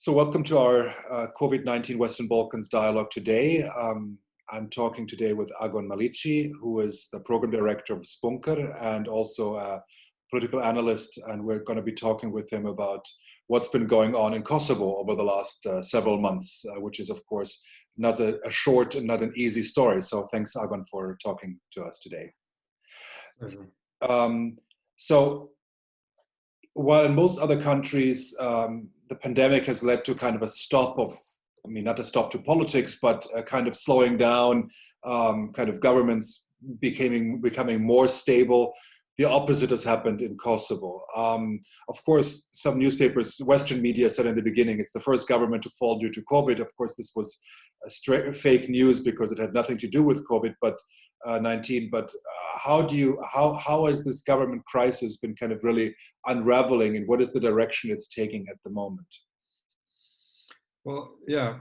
So welcome to our COVID-19 Western Balkans dialogue today. I'm talking today with Agon Maliqi, who is the program director of Spunker and also a political analyst, and we're going to be talking with him about what's been going on in Kosovo over the last several months, which is of course not a short and not an easy story. So thanks, Agon, for talking to us today. So while in most other countries, the pandemic has led to kind of a stop of, I mean, not a stop to politics, but a kind of slowing down, kind of governments becoming more stable. The opposite has happened in Kosovo. Of course, some newspapers, Western media said in the beginning, it's the first government to fall due to COVID. Of course, this was a straight fake news because it had nothing to do with COVID-19. But how has this government crisis been kind of really unraveling, and what is the direction it's taking at the moment? Well, yeah,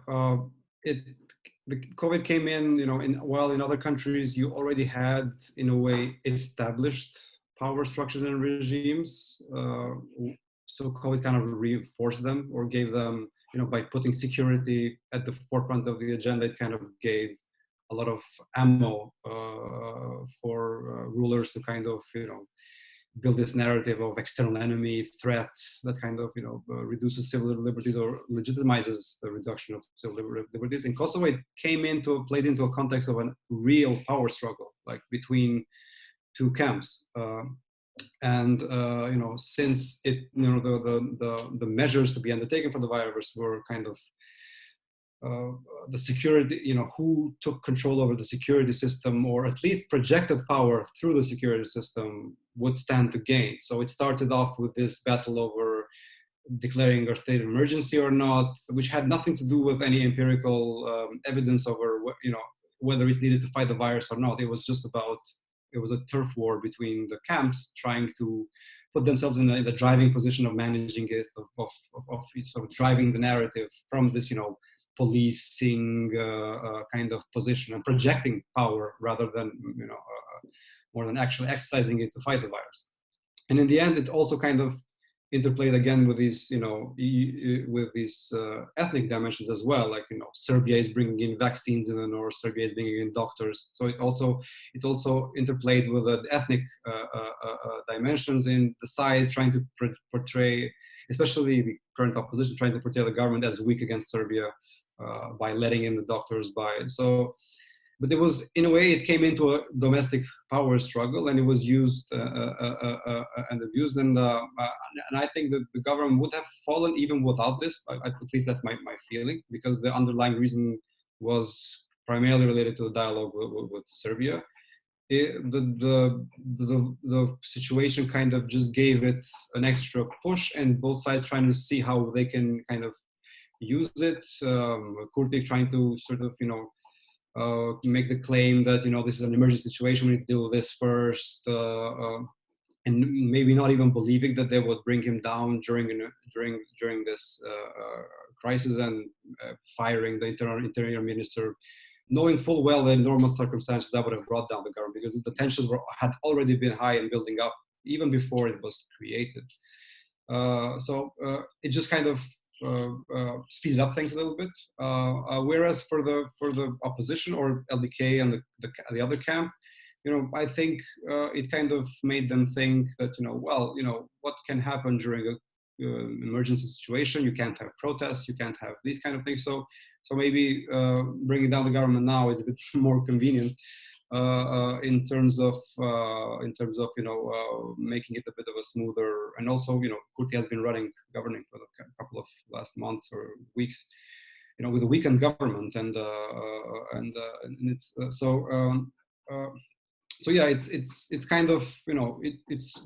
the COVID came in, while in other countries you already had, in a way, established power structures and regimes. So COVID kind of reinforced them or gave them, by putting security at the forefront of the agenda, it kind of gave a lot of ammo for rulers to kind of, build this narrative of external enemy threats that kind of, reduces civil liberties or legitimizes the reduction of civil liberties. In Kosovo, it played into a context of a real power struggle, like between two camps. Since it, the measures to be undertaken for the virus were kind of the security, who took control over the security system, or at least projected power through the security system, would stand to gain. So it started off with this battle over declaring a state of emergency or not, which had nothing to do with any empirical evidence over, whether it's needed to fight the virus or not. It was just about, it was a turf war between the camps trying to put themselves in the driving position of managing it, of sort of driving the narrative from this, policing kind of position and projecting power rather than, more than actually exercising it to fight the virus. And in the end, it also kind of interplayed again with these, with these ethnic dimensions as well. Like, Serbia is bringing in vaccines in the north, Serbia is bringing in doctors. So it's also interplayed with the ethnic dimensions in the side, trying to portray, especially the current opposition, trying to portray the government as weak against Serbia by letting in the doctors. But it was, in a way, it came into a domestic power struggle, and it was used and abused. And I think that the government would have fallen even without this. At least that's my feeling, because the underlying reason was primarily related to the dialogue with Serbia. The situation kind of just gave it an extra push, and both sides trying to see how they can kind of use it. Kurti trying to sort of, make the claim that, this is an emergency situation, we need to deal with this first, and maybe not even believing that they would bring him down during this crisis, and firing the interior minister, knowing full well that in normal circumstances that would have brought down the government, because the tensions had already been high and building up even before it was created. So it just kind of speeded up things a little bit. Whereas for the opposition, or LDK and the other camp, I think it kind of made them think that, what can happen during a emergency situation? You can't have protests, you can't have these kind of things. So maybe bringing down the government now is a bit more convenient in terms of making it a bit of a smoother. And also, Kurti has been governing for a couple of last months or weeks, with a weakened government, and it's so yeah, it's kind of, it's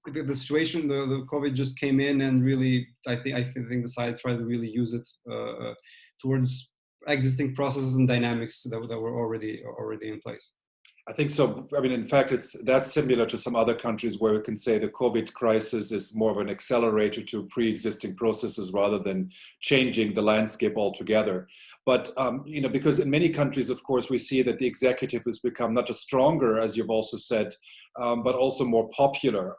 the situation. The COVID just came in, and really, I think the side tried to really use it towards existing processes and dynamics that were already in place. I think so. I mean, in fact, that's similar to some other countries where we can say the COVID crisis is more of an accelerator to pre-existing processes rather than changing the landscape altogether. But because in many countries, of course, we see that the executive has become not just stronger, as you've also said, but also more popular.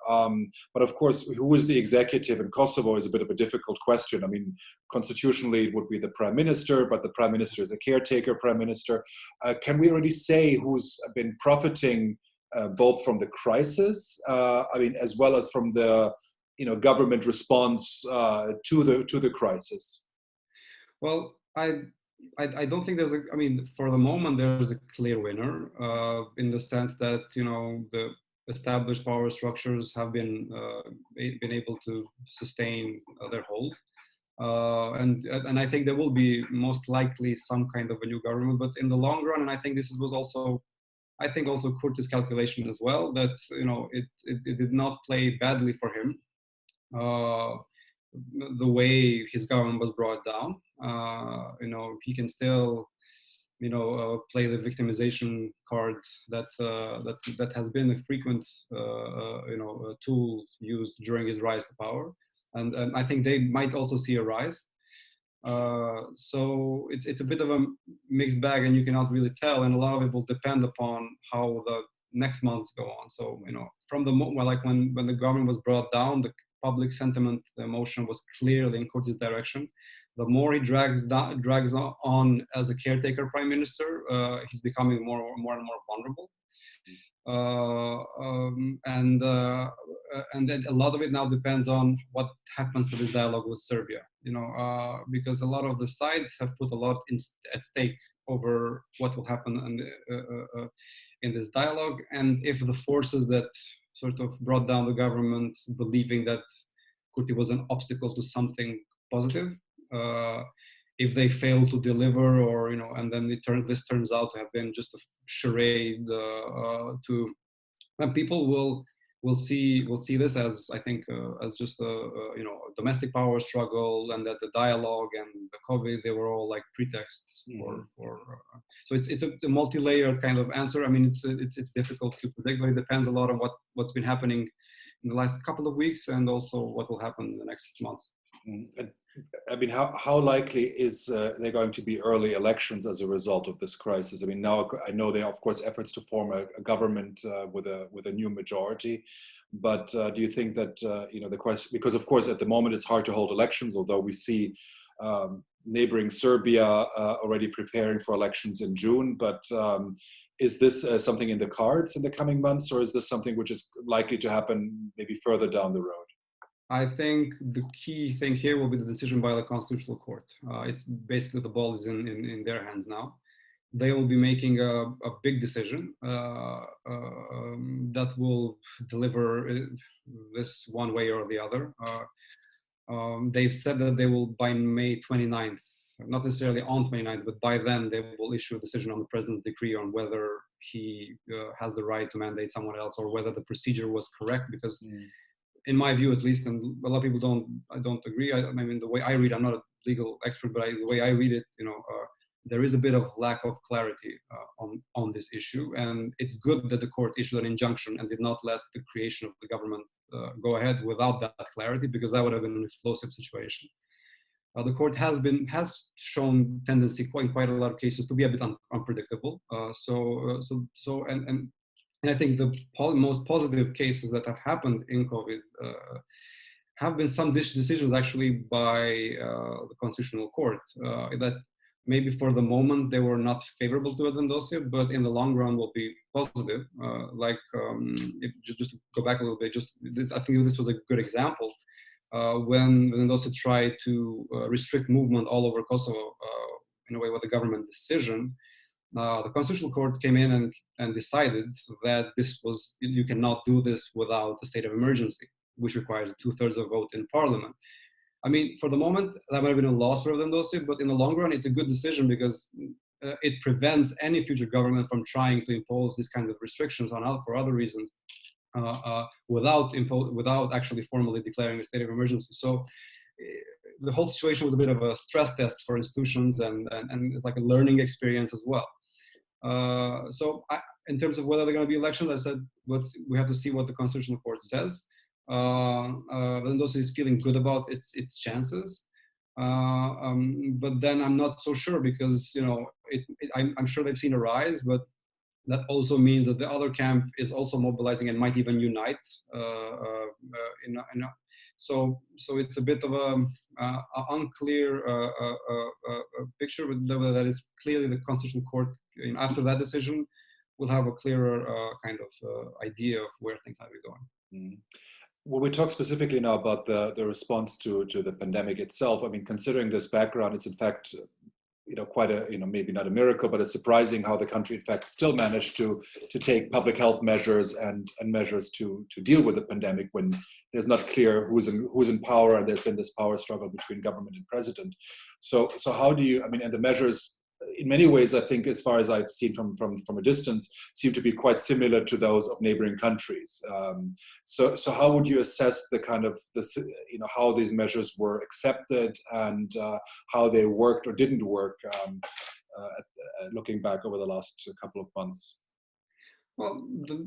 But of course, who is the executive in Kosovo is a bit of a difficult question. I mean, constitutionally, it would be the prime minister, but the prime minister is a caretaker prime minister. Can we already say who's been profiting both from the crisis, as well as from the government response to the crisis? Well, I don't think there's for the moment there's a clear winner in the sense that the established power structures have been able to sustain their hold. And I think there will be most likely some kind of a new government, but in the long run, and I think this was also Kurti's calculation as well, that it did not play badly for him the way his government was brought down. He can still play the victimization card that has been a frequent tool used during his rise to power, and I think they might also see a rise. So it's a bit of a mixed bag, and you cannot really tell, and a lot of it will depend upon how the next months go on. So from the moment, like when the government was brought down, the public sentiment, the emotion was clearly in Kurti's direction. The more he drags on as a caretaker prime minister, he's becoming more and more vulnerable. And then a lot of it now depends on what happens to this dialogue with Serbia, because a lot of the sides have put a lot at stake over what will happen in this dialogue. And if the forces that sort of brought down the government, believing that Kurti was an obstacle to something positive, if they fail to deliver, or and then this turns out to have been just a charade, and people will see this as, I think, as just a domestic power struggle, and that the dialogue and the COVID, they were all like pretexts for so it's a multi-layered kind of answer. I mean, it's difficult to predict, but it depends a lot on what's been happening in the last couple of weeks, and also what will happen in the next months. I mean, how likely is there going to be early elections as a result of this crisis? I mean, now I know there are, of course, efforts to form a government with a new majority, but do you think that the question, because of course at the moment it's hard to hold elections, although we see neighboring Serbia already preparing for elections in June, but is this something in the cards in the coming months, or is this something which is likely to happen maybe further down the road? I think the key thing here will be the decision by the Constitutional Court. It's basically the ball is in their hands now. They will be making a big decision that will deliver this one way or the other. They've said that they will, by May 29th, not necessarily on 29th, but by then they will issue a decision on the president's decree on whether he has the right to mandate someone else, or whether the procedure was correct, because in my view, at least, and a lot of people don't agree. I mean, the way I read, I'm not a legal expert, but the way I read it, there is a bit of lack of clarity on this issue, and it's good that the court issued an injunction and did not let the creation of the government go ahead without that clarity, because that would have been an explosive situation. The court has shown tendency in quite a lot of cases to be a bit unpredictable. And I think the most positive cases that have happened in COVID have been some decisions actually by the Constitutional Court that maybe for the moment they were not favorable to Vendosje, but in the long run will be positive. Just to go back a little bit, I think this was a good example. When Vendosje tried to restrict movement all over Kosovo in a way with a government decision, the Constitutional Court came in and decided that you cannot do this without a state of emergency, which requires a 2/3 of vote in parliament. I mean, for the moment, that might have been a loss for Vendosje, but in the long run, it's a good decision, because it prevents any future government from trying to impose these kinds of restrictions for other reasons without actually formally declaring a state of emergency. So the whole situation was a bit of a stress test for institutions and like a learning experience as well. In terms of whether they're going to be elections, I said we have to see what the Constitutional Court says. Mendoza is feeling good about its chances, but then I'm not so sure because I'm sure they've seen a rise, but that also means that the other camp is also mobilizing and might even unite. So it's a bit of a unclear picture, but that is clearly the Constitutional Court. After that decision, will have a clearer kind of idea of where things are going. Mm. When we talk specifically now about the response to the pandemic itself, I mean, considering this background, it's in fact quite a, maybe not a miracle, but it's surprising how the country, in fact, still managed to take public health measures and measures to deal with the pandemic when there's not clear who's in power, and there's been this power struggle between government and president. So how do you, I mean, and the measures, in many ways, I think, as far as I've seen from a distance, seem to be quite similar to those of neighboring countries. So how would you assess the kind of how these measures were accepted and how they worked or didn't work, looking back over the last couple of months? Well,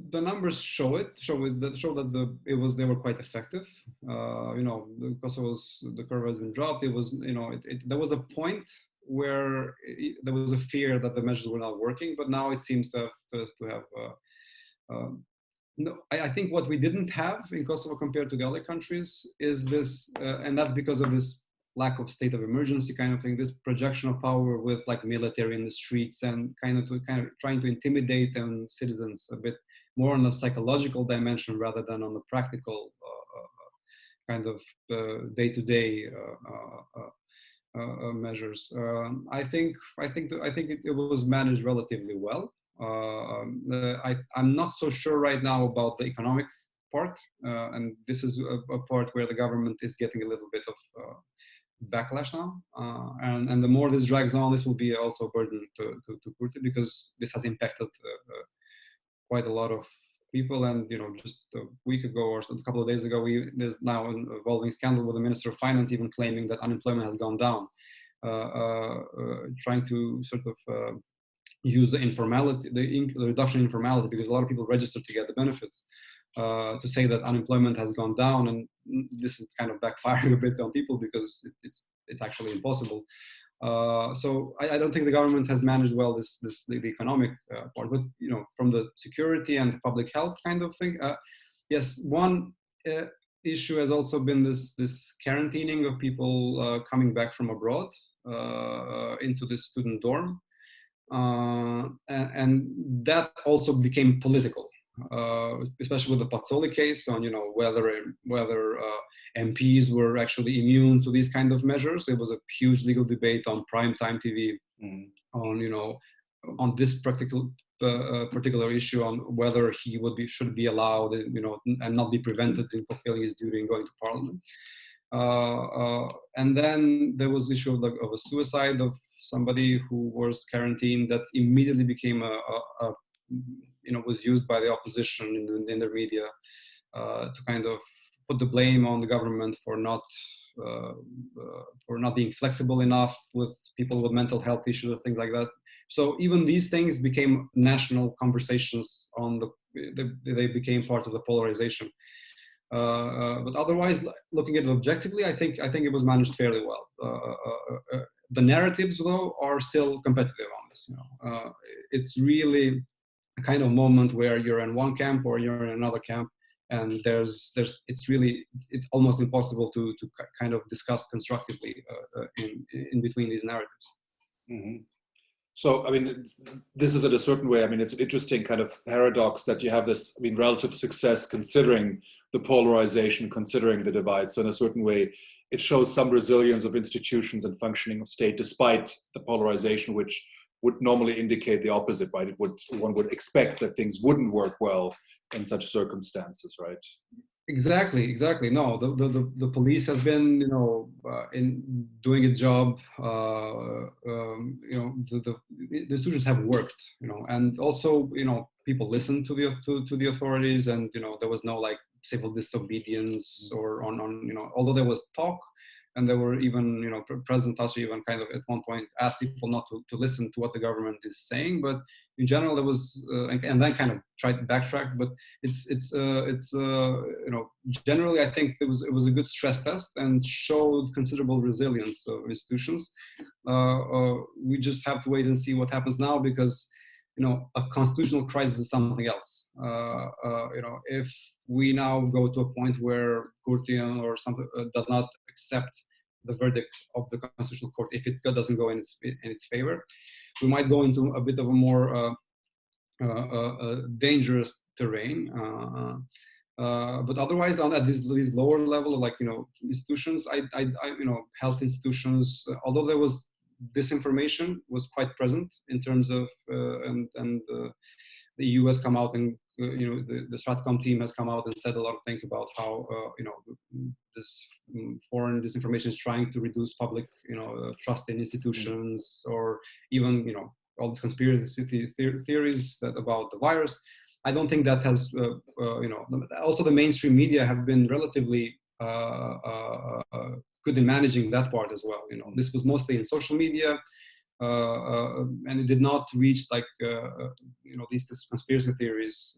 the numbers show that they were quite effective. The Kosovo's, the curve has been dropped. It was there was a point where there was a fear that the measures were not working, but now it seems to have no, I think what we didn't have in Kosovo compared to the other countries is this, and that's because of this lack of state of emergency kind of thing, this projection of power with like military in the streets and kind of trying to intimidate citizens a bit more on the psychological dimension rather than on the practical kind of day-to-day measures. I think it was managed relatively well. I'm not so sure right now about the economic part, and this is a part where the government is getting a little bit of backlash now. And the more this drags on, this will be also a burden to Kurti, because this has impacted quite a lot of people. And just a week ago or a couple of days ago, there's now an evolving scandal with the Minister of Finance even claiming that unemployment has gone down, trying to sort of use the informality, the reduction in informality, because a lot of people register to get the benefits, to say that unemployment has gone down, and this is kind of backfiring a bit on people because it's actually impossible. So I don't think the government has managed well the economic part, but from the security and public health kind of thing. Yes, one issue has also been this quarantining of people coming back from abroad into this student dorm, and that also became political. Especially with the Pazzoli case on whether MPs were actually immune to these kind of measures. There was a huge legal debate on primetime TV on this particular issue on whether he should be allowed and not be prevented in fulfilling his duty in going to parliament. And then there was the issue of a suicide of somebody who was quarantined that immediately became was used by the opposition in their media to kind of put the blame on the government for not being flexible enough with people with mental health issues or things like that. So even these things became national conversations they became part of the polarization. But otherwise, looking at it objectively, I think it was managed fairly well. The narratives, though, are still competitive on this. It's really a kind of moment where you're in one camp or you're in another camp, and it's almost impossible to kind of discuss constructively in between these narratives. Mm-hmm. So, I mean, this is in a certain way, I mean, it's an interesting kind of paradox that you have this, I mean, relative success considering the polarization, considering the divide. So in a certain way, it shows some resilience of institutions and functioning of state, despite the polarization, which would normally indicate the opposite, right? One would expect that things wouldn't work well in such circumstances, right? Exactly. No, the police has been, in doing its job. The institutions have worked, and also, people listened to the authorities, and there was no like civil disobedience or although there was talk, And there were even, President Tashi even kind of at one point asked people not to listen to what the government is saying. But in general, there was, and then kind of tried to backtrack. But generally, I think it was a good stress test and showed considerable resilience of institutions. We just have to wait and see what happens now, because a constitutional crisis is something else. If we now go to a point where Kurtian or something does not accept the verdict of the Constitutional Court, if it doesn't go in its favor, we might go into a bit of a more dangerous terrain. But otherwise, at this lower level, like institutions, health institutions, although there was disinformation was quite present in terms of the EU has come out and the Stratcom team has come out and said a lot of things about how this foreign disinformation is trying to reduce public trust in institutions, or even all these conspiracy theories about the virus. I don't think that has also the mainstream media have been relatively good in managing that part as well. This was mostly in social media, and it did not reach like these conspiracy theories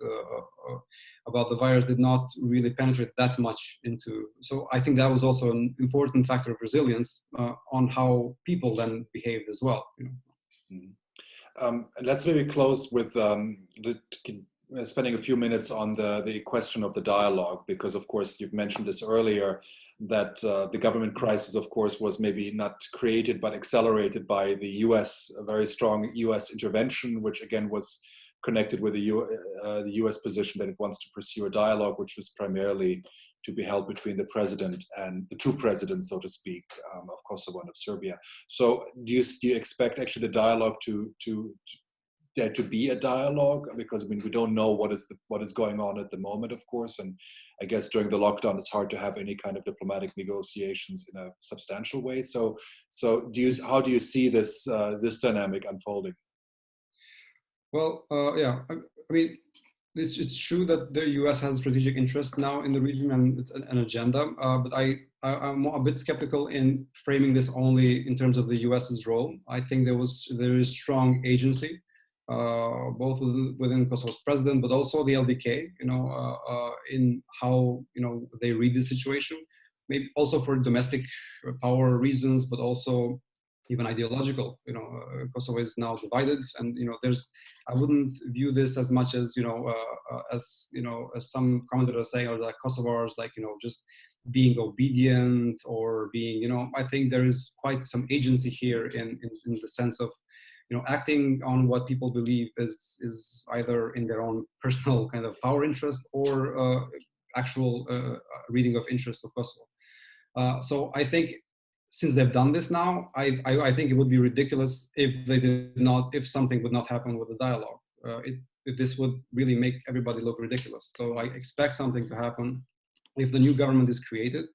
about the virus did not really penetrate that much into. So I think that was also an important factor of resilience on how people then behaved as well. Let's maybe close with spending a few minutes on the question of the dialogue, because of course you've mentioned this earlier, that the government crisis of course was maybe not created but accelerated by the US, a very strong US intervention, which again was connected with the US position that it wants to pursue a dialogue which was primarily to be held between the president and the two presidents, so to speak, of Kosovo and of Serbia. So do you expect actually the dialogue there to be a dialogue? Because I mean, we don't know what is going on at the moment, of course, and I guess during the lockdown it's hard to have any kind of diplomatic negotiations in a substantial way. So how do you see this dynamic unfolding? Well, yeah, I mean, it's true that the US has strategic interest now in the region and an agenda, but I'm a bit skeptical in framing this only in terms of the US's role. I think there is strong agency, both within Kosovo's president, but also the LDK, in how they read the situation, maybe also for domestic power reasons, but also even ideological. Kosovo is now divided, and I wouldn't view this as much as as some commentators are saying, or like Kosovars just being obedient or being I think there is quite some agency here in the sense of acting on what people believe is either in their own personal kind of power interest or actual reading of interests of Kosovo. So I think since they've done this now, I think it would be ridiculous if something would not happen with the dialogue. This would really make everybody look ridiculous. So I expect something to happen if the new government is created.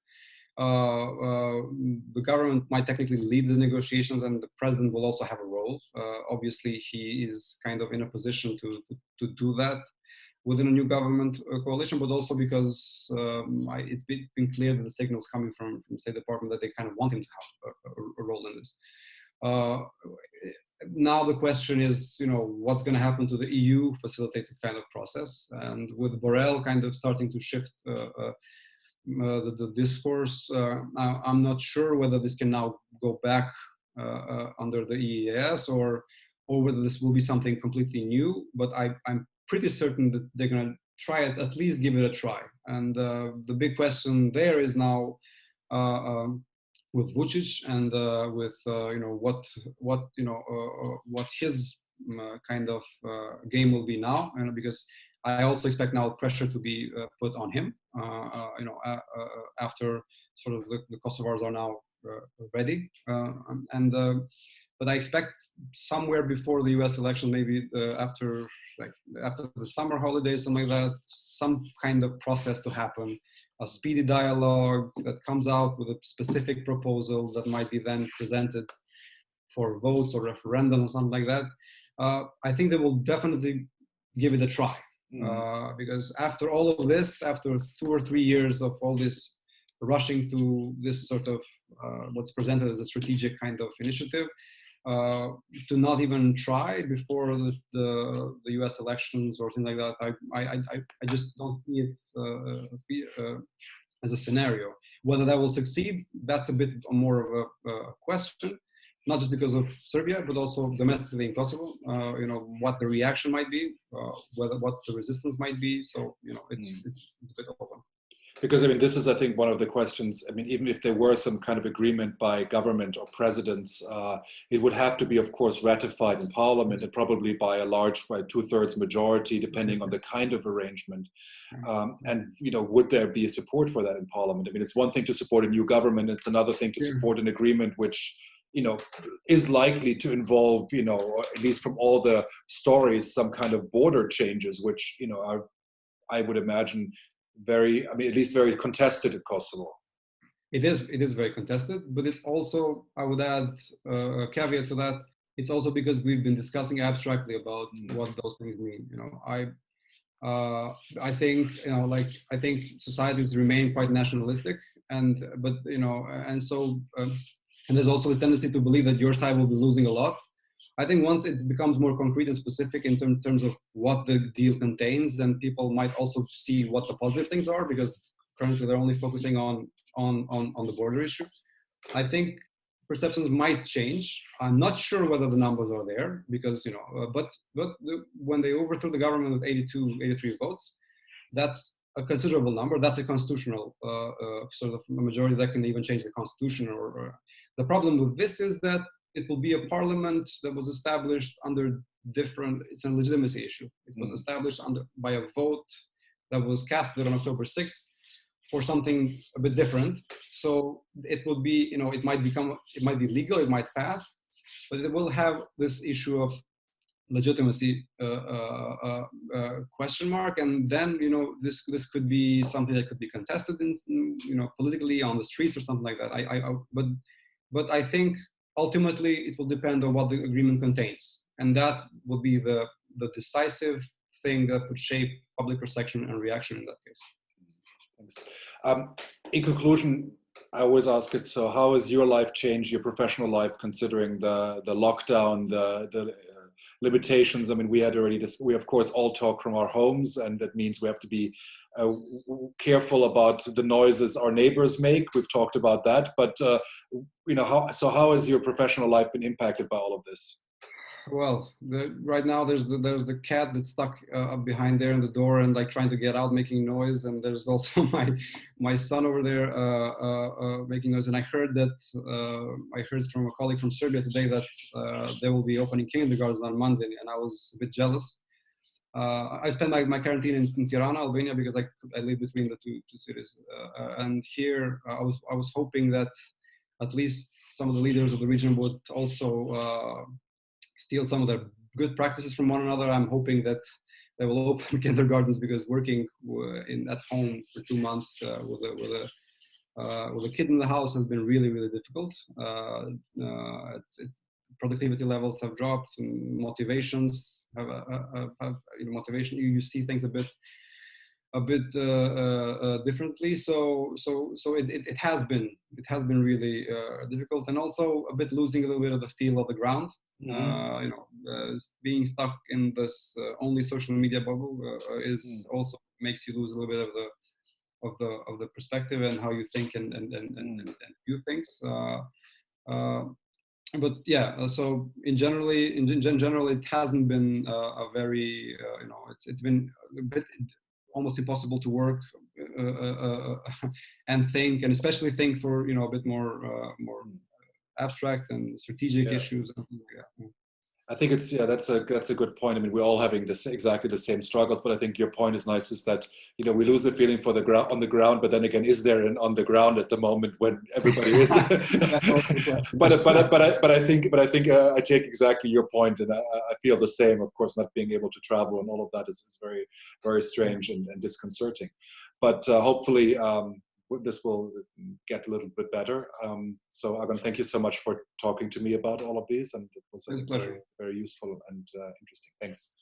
The government might technically lead the negotiations, and the president will also have a role. Obviously, he is kind of in a position to do that within a new government coalition, but also because it's been clear that the signals coming from the State Department that they kind of want him to have a role in this. Now the question is, what's going to happen to the EU facilitated kind of process, and with Borrell kind of starting to shift the discourse, I'm not sure whether this can now go back under the EEAS or whether this will be something completely new. But I'm pretty certain that they're going to try it, at least give it a try. And the big question there is now with Vučić and with what his kind of game will be now, because I also expect now pressure to be put on him, after sort of the Kosovars are now ready, but I expect somewhere before the U.S. election, maybe after the summer holidays, something like that, some kind of process to happen, a speedy dialogue that comes out with a specific proposal that might be then presented for votes or referendum or something like that. I think they will definitely give it a try. Because after all of this, after 2 or 3 years of all this rushing to this sort of what's presented as a strategic kind of initiative, to not even try before the U.S. elections or things like that. I just don't see it as a scenario. Whether that will succeed, that's a bit more of a question, not just because of Serbia, but also domestically in Kosovo. What the reaction might be, what the resistance might be. So it's a bit open. Because this is, I think, one of the questions. Even if there were some kind of agreement by government or presidents, it would have to be, of course, ratified in parliament, and probably by a large, by 2/3 majority, depending on the kind of arrangement. And would there be support for that in parliament? It's one thing to support a new government; it's another thing to support an agreement which, is likely to involve, or at least from all the stories, some kind of border changes, which are, I would imagine, at least very contested in Kosovo. It is very contested, but it's also, I would add a caveat to that, it's also because we've been discussing abstractly about what those things mean. I think I think societies remain quite nationalistic, and there's also this tendency to believe that your side will be losing a lot. I think once it becomes more concrete and specific in terms of what the deal contains, then people might also see what the positive things are, because currently they're only focusing on the border issue. I think perceptions might change. I'm not sure whether the numbers are there, because when they overthrew the government with 83 votes, that's a considerable number. That's a constitutional sort of majority that can even change the constitution. The problem with this is that it will be a parliament that was established under it's a legitimacy issue. It was established by a vote that was casted on October 6th for something a bit different. So it will be, it might be legal, it might pass, but it will have this issue of legitimacy question mark. And then, this could be something that could be contested in, politically on the streets or something like that. But I think ultimately it will depend on what the agreement contains, and that will be the decisive thing that would shape public perception and reaction in that case. Thanks. In conclusion, I always ask it, so how has your life changed, your professional life, considering the lockdown, the limitations? We of course all talk from our homes, and that means we have to be careful about the noises our neighbors make. We've talked about that, but how has your professional life been impacted by all of this? Well, right now there's the cat that's stuck up behind there in the door and trying to get out, making noise, and there's also my son over there making noise. And I heard from a colleague from Serbia today that they will be opening kindergartens on Monday, and I was a bit jealous. I spent my quarantine in Tirana, Albania, because I live between the two cities, and here I was hoping that at least some of the leaders of the region would also steal some of their good practices from one another. I'm hoping that they will open kindergartens, because working at home for 2 months with a kid in the house has been really, really difficult. Productivity levels have dropped, and motivations motivation. You see things a bit differently. So it has been really difficult, and also a bit losing a little bit of the feel of the ground. Being stuck in this only social media bubble is also makes you lose a little bit of the perspective and how you think and view things. But yeah, so in general, it hasn't been a very it's been a bit almost impossible to work and think, and especially think for a bit more abstract and strategic issues and things like that. I think that's a good point. We're all having exactly the same struggles, but I think your point is nice, is that we lose the feeling for on the ground, but then again, is there an on the ground at the moment when everybody is? but I think I take exactly your point, and I feel the same. Of course, not being able to travel and all of that is very, very strange and disconcerting. But hopefully this will get a little bit better. So Agon, thank you so much for talking to me about all of these, and it was very, very useful and interesting. Thanks.